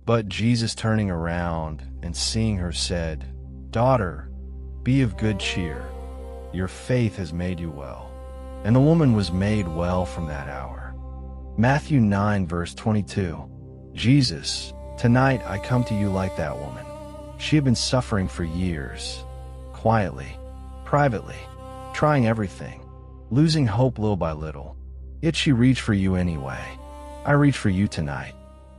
But Jesus, turning around and seeing her, said, "Daughter, be of good cheer. Your faith has made you well." And the woman was made well from that hour. Matthew 9, verse 22. Jesus, tonight I come to you like that woman. She had been suffering for years, quietly, privately, trying everything, losing hope little by little. Yet she reached for you anyway. I reach for you tonight.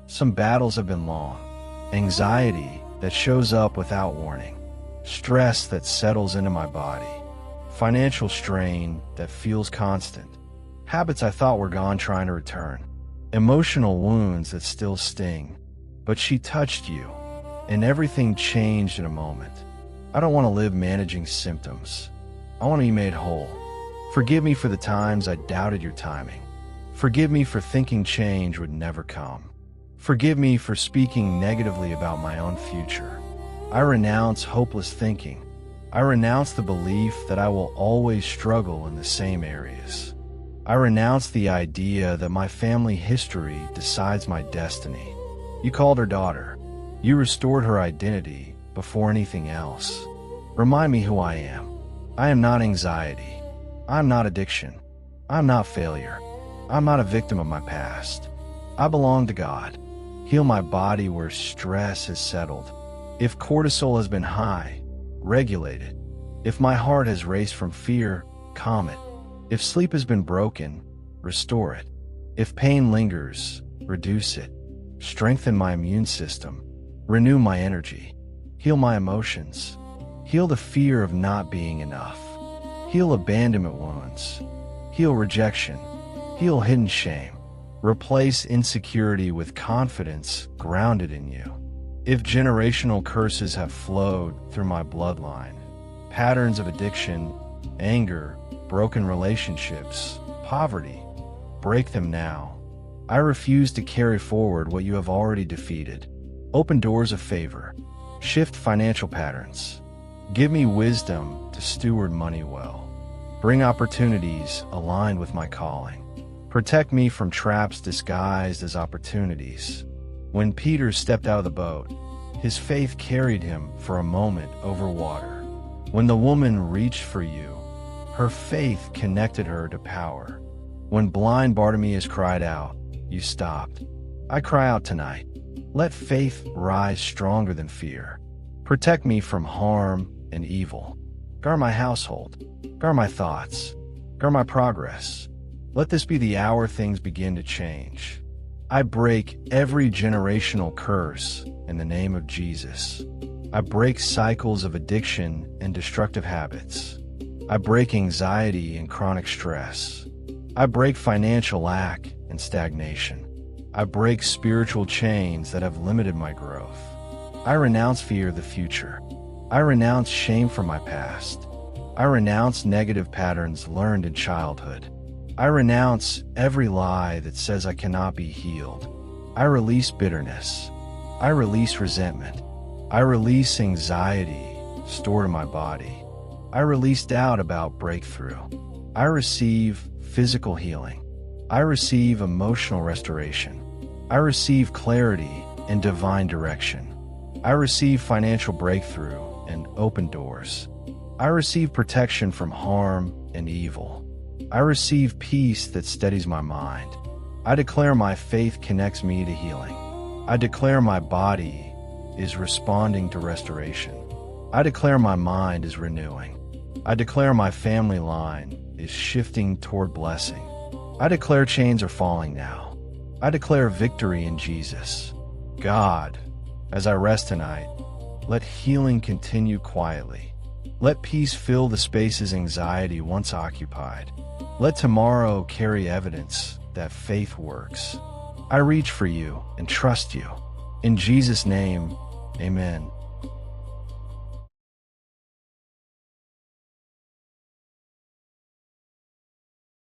Some battles have been long. Anxiety that shows up without warning. Stress that settles into my body. Financial strain that feels constant. Habits I thought were gone trying to return. Emotional wounds that still sting. But she touched you, and everything changed in a moment. I don't want to live managing symptoms. I want to be made whole. Forgive me for the times I doubted your timing. Forgive me for thinking change would never come. Forgive me for speaking negatively about my own future. I renounce hopeless thinking. I renounce the belief that I will always struggle in the same areas. I renounce the idea that my family history decides my destiny. You called her daughter. You restored her identity before anything else. Remind me who I am. I am not anxiety. I am not addiction. I am not failure. I am not a victim of my past. I belong to God. Heal my body where stress has settled. If cortisol has been high, regulate it. If my heart has raced from fear, calm it. If sleep has been broken, restore it. If pain lingers, reduce it. Strengthen my immune system. Renew my energy. Heal my emotions. Heal the fear of not being enough. Heal abandonment wounds. Heal rejection. Heal hidden shame. Replace insecurity with confidence grounded in you. If generational curses have flowed through my bloodline, patterns of addiction, anger, broken relationships, poverty, break them now. I refuse to carry forward what you have already defeated. Open doors of favor. Shift financial patterns. Give me wisdom to steward money well. Bring opportunities aligned with my calling. Protect me from traps disguised as opportunities. When Peter stepped out of the boat, his faith carried him for a moment over water. When the woman reached for you, her faith connected her to power. When blind Bartimaeus cried out, you stopped. I cry out tonight. Let faith rise stronger than fear. Protect me from harm and evil. Guard my household. Guard my thoughts. Guard my progress. Let this be the hour things begin to change. I break every generational curse in the name of Jesus. I break cycles of addiction and destructive habits. I break anxiety and chronic stress. I break financial lack and stagnation. I break spiritual chains that have limited my growth. I renounce fear of the future. I renounce shame from my past. I renounce negative patterns learned in childhood. I renounce every lie that says I cannot be healed. I release bitterness. I release resentment. I release anxiety stored in my body. I release doubt about breakthrough. I receive physical healing. I receive emotional restoration. I receive clarity and divine direction. I receive financial breakthrough and open doors. I receive protection from harm and evil. I receive peace that steadies my mind. I declare my faith connects me to healing. I declare my body is responding to restoration. I declare my mind is renewing. I declare my family line is shifting toward blessing. I declare chains are falling now. I declare victory in Jesus. God, as I rest tonight, let healing continue quietly. Let peace fill the spaces anxiety once occupied. Let tomorrow carry evidence that faith works. I reach for you and trust you. In Jesus' name, amen.